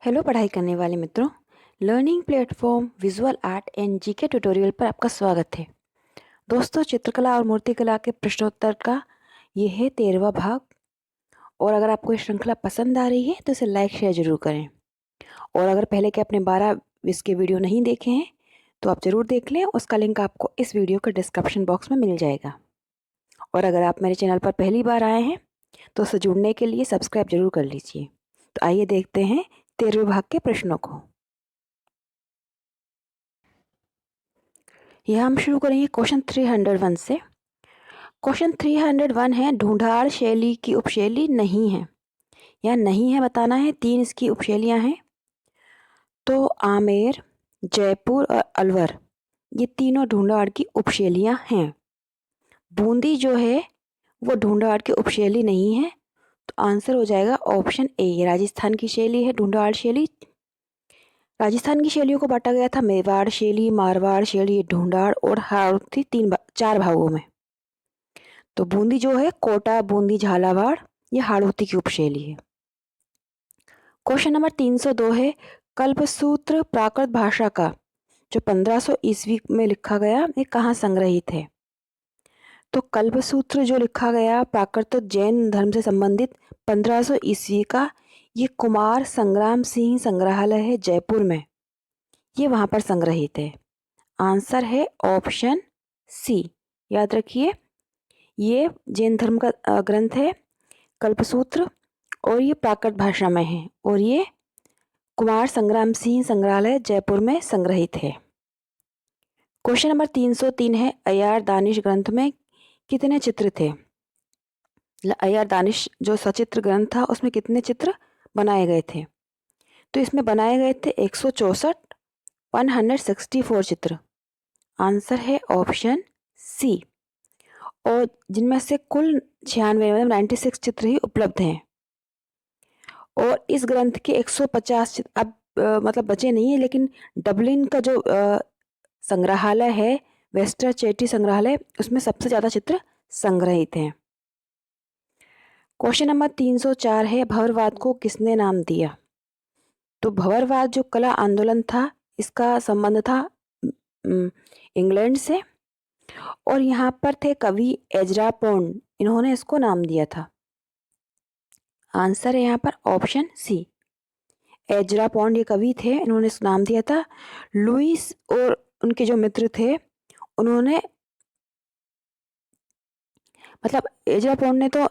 Hello पढ़ाई करने वाले मित्रों। Learning platform visual art and GK tutorial पर आपका स्वागत है। दोस्तों, चित्रकला और मूर्तिकला के प्रश्नोत्तर का ये है 13वां भाग। और अगर आपको ये श्रृंखला पसंद आ रही है तो इसे लाइक शेयर जरूर करें। और अगर पहले के अपने 12 इसके वीडियो नहीं देखे हैं तो आप ज़रूर देख लें। उसका लिंक आपको इस वीडियो के डिस्क्रिप्शन बॉक्स में मिल जाएगा। और अगर आप मेरे चैनल पर पहली बार आए हैं तो उससे जुड़ने के लिए सब्सक्राइब जरूर कर लीजिए। तो आइए देखते हैं 13वें भाग के प्रश्नों को। यह हम शुरू करेंगे क्वेश्चन 301 से। क्वेश्चन 301 है, ढूंढाड़ शैली की उपशैली नहीं है या नहीं है बताना है। 3 इसकी उपशैलियां हैं। तो आमेर, जयपुर और अलवर, ये तीनों ढूंढाड़ की उपशैलियां हैं। बूंदी जो है वो ढूंढाड़ की उपशैली नहीं है। तो आंसर हो जाएगा ऑप्शन ए, राजस्थान की शैली है ढूंढाड़ शैली। राजस्थान की शैलियों को बांटा गया था मेवाड़ शैली, मारवाड़ शैली, ढूंढाड़ और हाड़ौती 4 भागों में। तो बूंदी जो है कोटा, बूंदी, झालावाड़, ये हाड़ौती की उपशैली है। क्वेश्चन नंबर 302 है, कल्पसूत्र प्राकृत भाषा का जो 1500 ईस्वी में लिखा गया, ये कहाँ संग्रहित है। तो कल्पसूत्र जो लिखा गया प्राकृत जैन धर्म से संबंधित 1500 ईस्वी का, ये कुमार संग्राम सिंह संग्रहालय है जयपुर में, ये वहाँ पर संग्रहित है। आंसर है ऑप्शन सी। याद रखिए, ये जैन धर्म का ग्रंथ है कल्पसूत्र और ये प्राकृत भाषा में है और ये कुमार संग्राम सिंह संग्रहालय जयपुर में संग्रहित है। क्वेश्चन नंबर 303 है, अय्यार दानिश ग्रंथ में कितने चित्र थे। अय्यार दानिश जो सचित्र ग्रंथ था उसमें कितने चित्र बनाए गए थे। तो इसमें बनाए गए थे 164 चित्र। आंसर है ऑप्शन सी। और जिनमें से कुल 96 मतलब 96 चित्र ही उपलब्ध हैं। और इस ग्रंथ के 150 चित्र अब मतलब बचे नहीं है, लेकिन डबलिन का जो संग्रहालय है, वेस्टर चेटी संग्रहालय, उसमें सबसे ज़्यादा चित्र संग्रहित हैं। क्वेश्चन नंबर 304 है, भंवरवाद को किसने नाम दिया। तो भंवरवाद जो कला आंदोलन था, इसका संबंध था इंग्लैंड से और यहाँ पर थे कवि एजरा पोंड, इन्होंने इसको नाम दिया था। आंसर है यहाँ पर ऑप्शन सी, एजरा पॉन्ड ये कवि थे, इन्होंने इसको नाम दिया था। लुइस और उनके जो मित्र थे उन्होंने मतलब एजरा पॉन्ड ने तो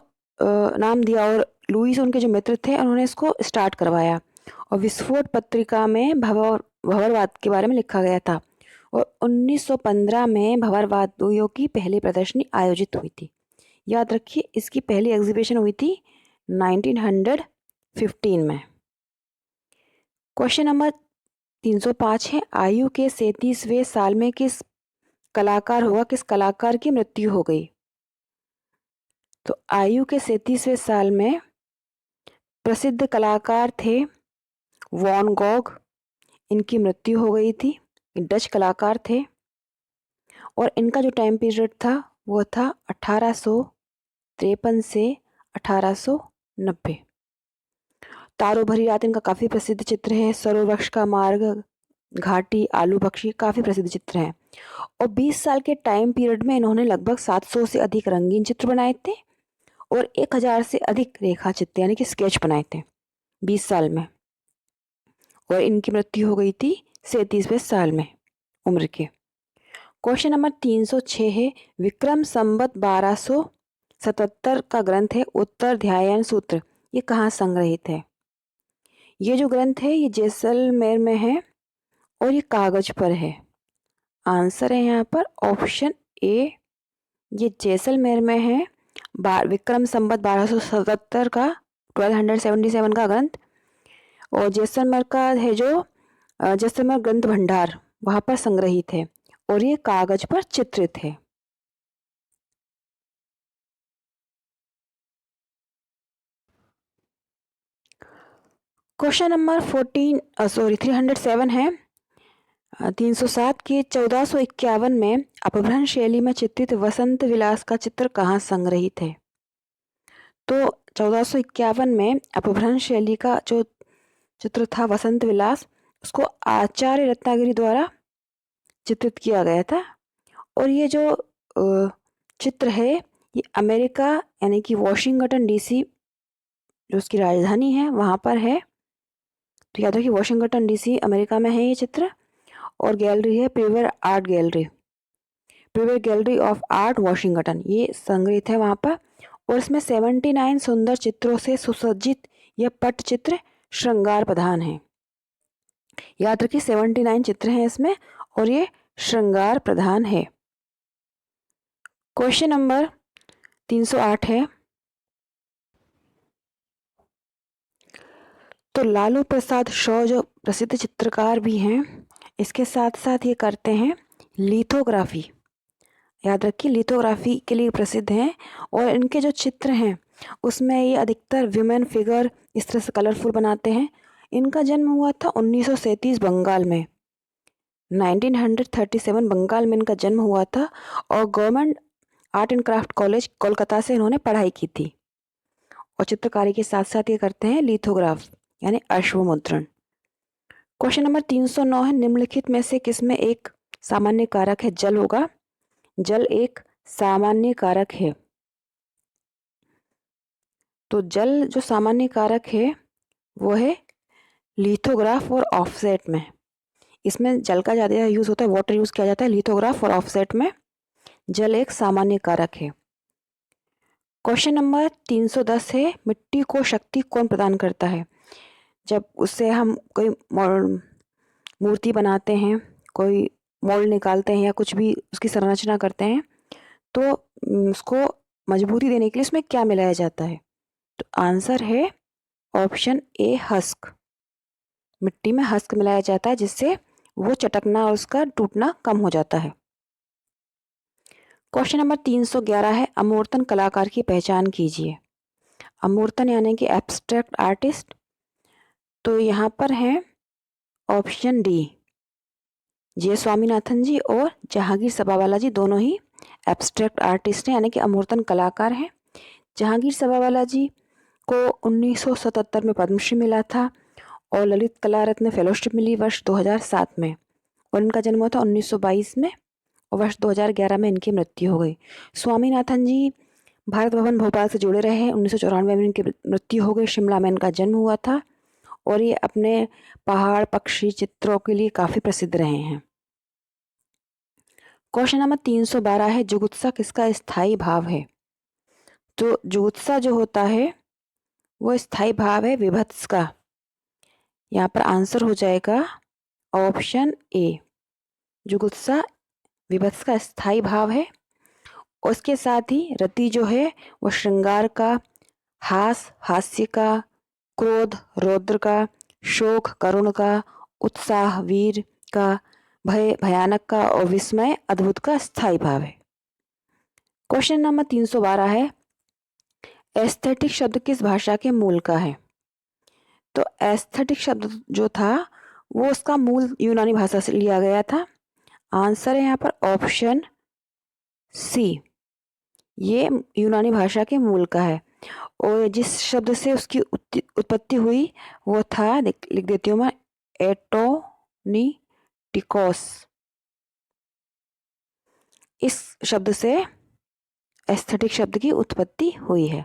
नाम दिया और लुइस उनके जो मित्र थे उन्होंने इसको स्टार्ट करवाया। और विस्फोट पत्रिका में भंवरवाद के बारे में लिखा गया था। और 1915 में भंवरवादियों की पहली प्रदर्शनी आयोजित हुई थी। याद रखिए, इसकी पहली एग्जीबिशन हुई थी 1915 में। क्वेश्चन नंबर 305 है, आयु के 37वें साल में किस कलाकार की मृत्यु हो गई। तो आयु के 37वें साल में प्रसिद्ध कलाकार थे वॉन गॉग, इनकी मृत्यु हो गई थी। डच कलाकार थे और इनका जो टाइम पीरियड था वो था 1853 से 1890। तारो भरी रात इनका काफ़ी प्रसिद्ध चित्र है। सरोवृक्ष का मार्ग, घाटी, आलू पक्षी, काफ़ी प्रसिद्ध चित्र हैं। और 20 साल के टाइम पीरियड में इन्होंने लगभग 700 से अधिक रंगीन चित्र बनाए थे और 1000 से अधिक रेखा चित्र यानी कि स्केच बनाए थे 20 साल में। और इनकी मृत्यु हो गई थी 37वें साल में उम्र के। क्वेश्चन नंबर 306 है, विक्रम संवत 1277 का ग्रंथ है उत्तर ध्यान सूत्र, ये कहाँ संग्रहित है। ये जो ग्रंथ है ये जैसलमेर में है और ये कागज पर है। आंसर है यहाँ पर ऑप्शन ए, ये जैसलमेर में है। विक्रम संवत 1277 का 1277 का ग्रंथ और जैसलमेर का है जो जैसलमेर ग्रंथ भंडार, वहाँ पर संग्रहित है और ये कागज पर चित्रित है। क्वेश्चन नंबर 307 है, 307 के 1451 में अपभ्रंश शैली में चित्रित वसंत विलास का चित्र कहाँ संग्रहित है। तो 1451 में अपभ्रंश शैली का जो चित्र था वसंत विलास, उसको आचार्य रत्नागिरी द्वारा चित्रित किया गया था। और ये जो चित्र है ये अमेरिका यानी कि वॉशिंगटन डीसी जो उसकी राजधानी है वहाँ पर है। तो याद रखिए वॉशिंगटन डीसी अमेरिका में है ये चित्र। और गैलरी है Freer art gallery, Freer gallery of art Washington, ये संग्रहित है वहाँ पर। और इसमें 79 सुंदर चित्रों से सुसज्जित यह पटचित्र श्रृंगार प्रधान है। याद रखिए 79 चित्र हैं इसमें और ये श्रृंगार प्रधान है। क्वेश्चन नंबर 308 है, तो लालू प्रसाद शॉ जो प्रसिद्ध चित्रकार भी हैं, इसके साथ साथ ये करते हैं लिथोग्राफी। याद रखिए लिथोग्राफी के लिए प्रसिद्ध हैं। और इनके जो चित्र हैं उसमें ये अधिकतर विमेन फिगर इस तरह से कलरफुल बनाते हैं। इनका जन्म हुआ था 1937 बंगाल में, 1937 बंगाल में इनका जन्म हुआ था। और government art and craft college Kolkata से इन्होंने पढ़ाई की थी। और चित्रकारी के साथ साथ ये करते हैं लिथोग्राफ यानी अश्वमुद्रण। क्वेश्चन नंबर 309 है, निम्नलिखित में से किसमें एक सामान्य कारक है? जल होगा, जल एक सामान्य कारक है। तो जल जो सामान्य कारक है वो है लिथोग्राफ और ऑफसेट में। इसमें जल का ज़्यादा यूज़ होता है, वाटर यूज़ किया जाता है। लिथोग्राफ और ऑफसेट में जल एक सामान्य कारक है। क्वेश्चन नंबर 310 है, मिट्टी को शक्ति कौन प्रदान करता है? जब उससे हम कोई मूर्ति बनाते हैं, कोई मोल्ड निकालते हैं या कुछ भी उसकी संरचना करते हैं तो उसको मजबूती देने के लिए उसमें क्या मिलाया जाता है? तो आंसर है ऑप्शन ए हस्क। मिट्टी में हस्क मिलाया जाता है जिससे वो चटकना और उसका टूटना कम हो जाता है। क्वेश्चन नंबर 311 है, अमूर्तन कलाकार की पहचान कीजिए। अमूर्तन यानी कि एब्स्ट्रैक्ट आर्टिस्ट। तो यहाँ पर है ऑप्शन डी, जे स्वामीनाथन जी और जहांगीर सभावाला जी दोनों ही एब्स्ट्रैक्ट आर्टिस्ट हैं यानी कि अमूर्तन कलाकार हैं। जहांगीर सभावाला जी को 1977 में पद्मश्री मिला था और ललित कला रत्न फेलोशिप मिली वर्ष 2007 में। और इनका जन्म हुआ था 1922 में और वर्ष 2011 में इनकी मृत्यु हो गई। स्वामीनाथन जी भारत भवन भोपाल से जुड़े रहे हैं। 1994 में इनकी मृत्यु हो गई। शिमला में इनका जन्म हुआ था और ये अपने पहाड़ पक्षी चित्रों के लिए काफ़ी प्रसिद्ध रहे हैं। क्वेश्चन नंबर 312 है, जुगुत्सा किसका स्थायी भाव है? तो जुगुत्सा जो होता है वो स्थायी भाव है विभत्स का। यहाँ पर आंसर हो जाएगा ऑप्शन ए, जुगुत्सा विभत्स का स्थायी भाव है। उसके साथ ही रति जो है वो श्रृंगार का, हास्य का, क्रोध रौद्र का, शोक करुण का, उत्साह वीर का, भय भयानक का और विस्मय अद्भुत का स्थायी भाव है। क्वेश्चन नंबर 312 है, एस्थेटिक शब्द किस भाषा के मूल का है? तो एस्थेटिक शब्द जो था वो उसका मूल यूनानी भाषा से लिया गया था। आंसर है यहाँ पर ऑप्शन सी, ये यूनानी भाषा के मूल का है। और जिस शब्द से उसकी उत्पत्ति हुई वो था, लिख देती हूँ मैं, एटोनिटिकोस। इस शब्द से एस्थेटिक शब्द की उत्पत्ति हुई है।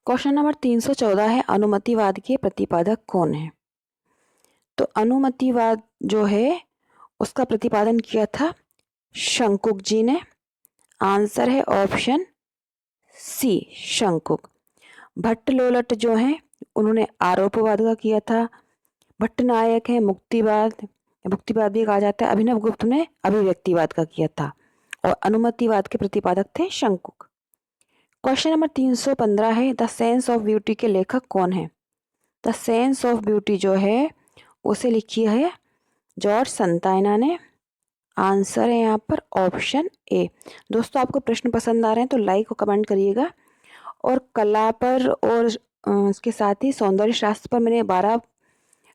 क्वेश्चन नंबर 314 है, अनुमतिवाद के प्रतिपादक कौन है? तो अनुमतिवाद जो है उसका प्रतिपादन किया था शंकुक जी ने। आंसर है ऑप्शन सी, शंकुक। भट्ट लोलट जो हैं उन्होंने आरोपवाद का किया था। भट्टनायक है मुक्तिवाद भी कहा जाता है। अभिनव गुप्त ने अभिव्यक्तिवाद का किया था और अनुमतिवाद के प्रतिपादक थे शंकुक। क्वेश्चन नंबर 315 है, द सेंस ऑफ ब्यूटी के लेखक कौन है? द सेंस ऑफ ब्यूटी जो है उसे लिखी है जॉर्ज संतायना ने। आंसर है यहाँ पर ऑप्शन ए। दोस्तों आपको प्रश्न पसंद आ रहे हैं तो लाइक और कमेंट करिएगा। और कला पर और इसके साथ ही सौंदर्य शास्त्र पर मैंने 12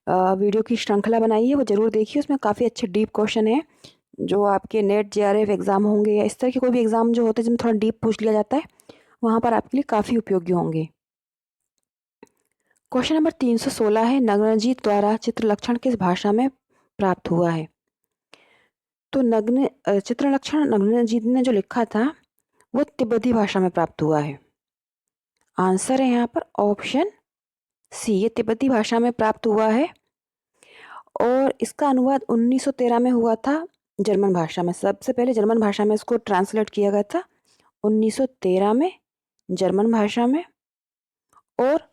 वीडियो की श्रृंखला बनाई है, वो ज़रूर देखिए। उसमें काफ़ी अच्छे डीप क्वेश्चन है जो आपके नेट जेआरएफ एग्ज़ाम होंगे या इस तरह के कोई भी एग्ज़ाम जो होते हैं जिसमें थोड़ा डीप पूछ लिया जाता है, वहाँ पर आपके लिए काफ़ी उपयोगी होंगे। क्वेश्चन नंबर 316 है, नग्नजीत द्वारा चित्रलक्षण किस भाषा में प्राप्त हुआ है? तो चित्रलक्षण नग्नजीत ने जो लिखा था वो तिब्बती भाषा में प्राप्त हुआ है। आंसर है यहाँ पर ऑप्शन सी, ये तिब्बती भाषा में प्राप्त हुआ है और इसका अनुवाद 1913 में हुआ था जर्मन भाषा में। सबसे पहले जर्मन भाषा में इसको ट्रांसलेट किया गया था 1913 में जर्मन भाषा में, और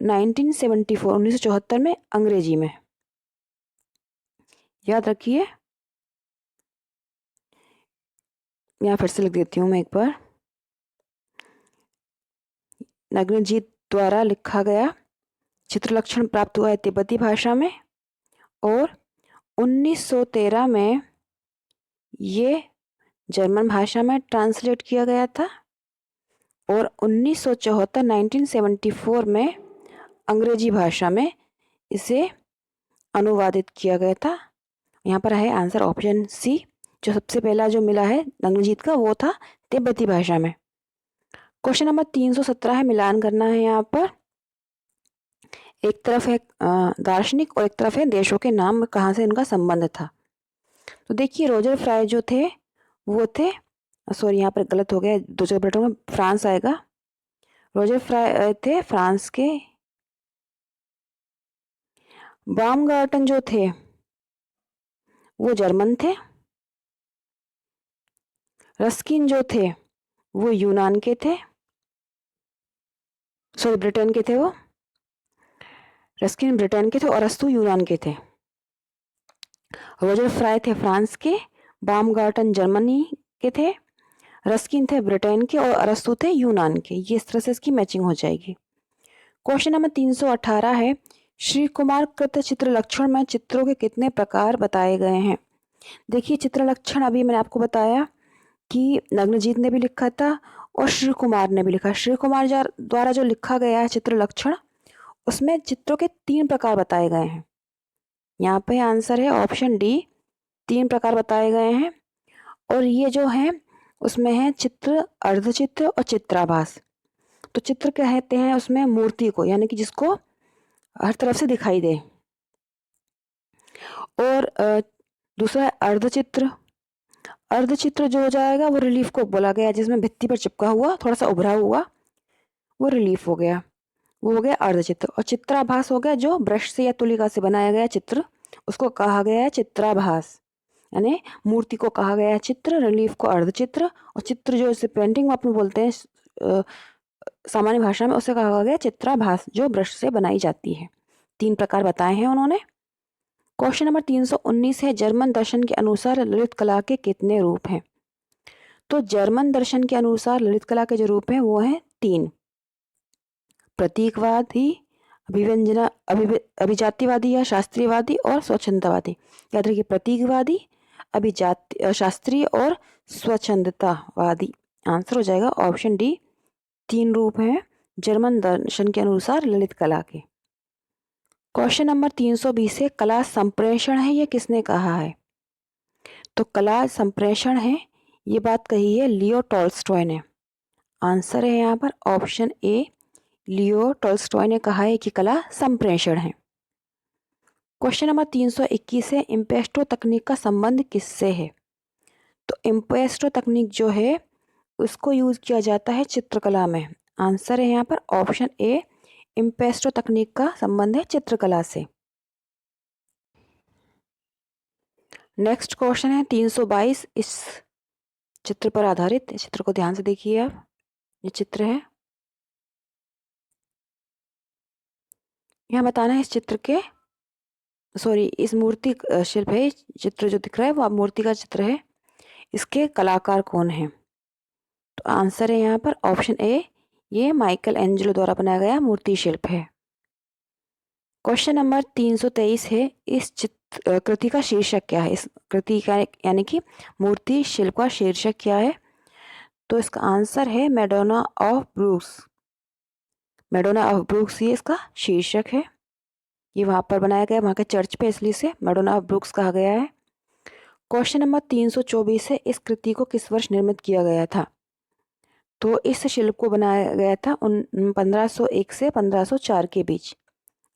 1974 में अंग्रेजी में। याद रखिए, यहाँ फिर से लिख देती हूँ मैं एक बार। नग्नजीत द्वारा लिखा गया चित्रलक्षण प्राप्त हुआ है तिब्बती भाषा में, और 1913 में ये जर्मन भाषा में ट्रांसलेट किया गया था, और 1974 में अंग्रेजी भाषा में इसे अनुवादित किया गया था। यहाँ पर है आंसर ऑप्शन सी, जो सबसे पहला जो मिला है नग्नजीत का वो था तिब्बती भाषा में। क्वेश्चन नंबर 317 है, मिलान करना है। यहाँ पर एक तरफ है दार्शनिक और एक तरफ है देशों के नाम, कहाँ से इनका संबंध था। तो देखिए, रोजर फ्राई जो थे वो थे, सॉरी यहाँ पर गलत हो गया, दो जगह पलटूंगा, फ्रांस आएगा। रोजर फ्राई थे फ्रांस के। बामगार्टन जो थे वो जर्मन थे। रस्किन जो थे वो यूनान के थे, सॉरी ब्रिटेन के थे। वो रस्किन ब्रिटेन के थे और अरस्तु यूनान के थे। रोजर फ्राई थे फ्रांस के, बामगार्टन जर्मनी के थे, रस्किन थे ब्रिटेन के और अरस्तु थे यूनान के। ये इस तरह से इसकी मैचिंग हो जाएगी। क्वेश्चन नंबर 318 है, श्री कुमार कृत चित्रलक्षण में चित्रों के कितने प्रकार बताए गए हैं? देखिए, चित्रलक्षण अभी मैंने आपको बताया कि नग्नजीत ने भी लिखा था और श्री कुमार ने भी लिखा। श्री कुमार द्वारा जो लिखा गया है चित्रलक्षण, उसमें चित्रों के 3 प्रकार बताए गए हैं। यहाँ पे आंसर है ऑप्शन डी, 3 प्रकार बताए गए हैं। और ये जो है उसमें है चित्र, अर्धचित्र और चित्राभास। तो चित्र कहते हैं उसमें मूर्ति को, यानी कि जिसको हर तरफ से दिखाई दे। और दूसरा है अर्धचित्र। अर्धचित्र जो हो जाएगा वो रिलीफ को बोला गया, जिसमें भित्ति पर चिपका हुआ थोड़ा सा उभरा हुआ, वो रिलीफ हो गया, वो हो गया अर्धचित्र। और चित्राभास हो गया जो ब्रश से या तुलिका से बनाया गया चित्र, उसको कहा गया है चित्राभास। यानी मूर्ति को कहा गया है चित्र, रिलीफ को अर्धचित्र, और चित्र जो इसे पेंटिंग में अपन बोलते हैं सामान्य भाषा में, उसे कहा गया चित्राभास, जो ब्रश से बनाई जाती है। 3 प्रकार बताए हैं उन्होंने। क्वेश्चन नंबर 319 है, जर्मन दर्शन के अनुसार ललित कला के कितने रूप हैं? तो जर्मन दर्शन के अनुसार ललित कला के जो रूप हैं वो हैं 3, प्रतीकवादी, अभिव्यंजना अभिजातिवादी या शास्त्रीयवादी, और स्वच्छंदवादी। याद रखिए, प्रतीकवादी, शास्त्रीय और स्वच्छंदतावादी। आंसर हो जाएगा ऑप्शन डी, 3 रूप हैं जर्मन दर्शन के अनुसार ललित कला के। क्वेश्चन नंबर 320 है, कला संप्रेषण है, ये किसने कहा है? तो कला संप्रेषण है, ये बात कही है लियो टॉल्स्टॉय ने। आंसर है यहाँ पर ऑप्शन ए, लियो टॉल्स्टॉय ने कहा है कि कला संप्रेषण है। क्वेश्चन नंबर 321 है, इम्पेस्टो तकनीक का संबंध किससे है? तो इम्पेस्टो तकनीक जो है उसको यूज किया जाता है चित्रकला में। आंसर है यहाँ पर ऑप्शन ए, इम्पेस्टो तकनीक का संबंध है चित्रकला से। नेक्स्ट क्वेश्चन है 322, इस चित्र पर आधारित। इस चित्र को ध्यान से देखिए आप, ये चित्र है। यहाँ बताना है इस चित्र के, सॉरी इस मूर्ति शिल्प है, चित्र जो दिख रहा है वो मूर्ति का चित्र है, इसके कलाकार कौन है? तो आंसर है यहाँ पर ऑप्शन ए, ये माइकल एंजेलो द्वारा बनाया गया मूर्ति शिल्प है। क्वेश्चन नंबर 323 है, इस कृति का शीर्षक क्या है? इस कृति का यानी कि मूर्ति शिल्प का शीर्षक क्या है? तो इसका आंसर है Madonna of Brooks. Madonna of Brooks ये इसका शीर्षक है। ये वहाँ पर बनाया गया, वहाँ के चर्च पे, इसलिए इसे मैडोना ऑफ ब्रूक्स कहा गया है। क्वेश्चन नंबर 324 है, इस कृति को किस वर्ष निर्मित किया गया था? तो इस शिल्प को बनाया गया था 1501 से 1504 के बीच।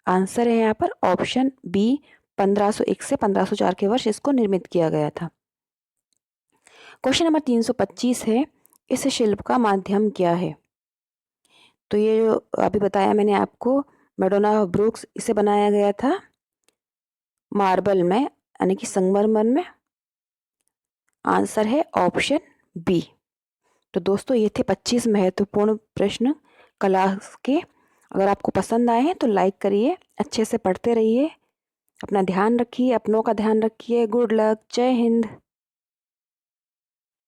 आंसर है यहाँ पर ऑप्शन बी, 1501 से 1504 के वर्ष इसको निर्मित किया गया था। क्वेश्चन नंबर 325 है, इस शिल्प का माध्यम क्या है? तो ये जो अभी बताया मैंने आपको, मैडोना ऑफ ब्रुक्स, इसे बनाया गया था मार्बल में, यानी कि संगमरमर में। आंसर है ऑप्शन बी। तो दोस्तों ये थे 25 महत्वपूर्ण प्रश्न कला के। अगर आपको पसंद आए हैं तो लाइक करिए, अच्छे से पढ़ते रहिए, अपना ध्यान रखिए, अपनों का ध्यान रखिए। गुड लक, जय हिंद।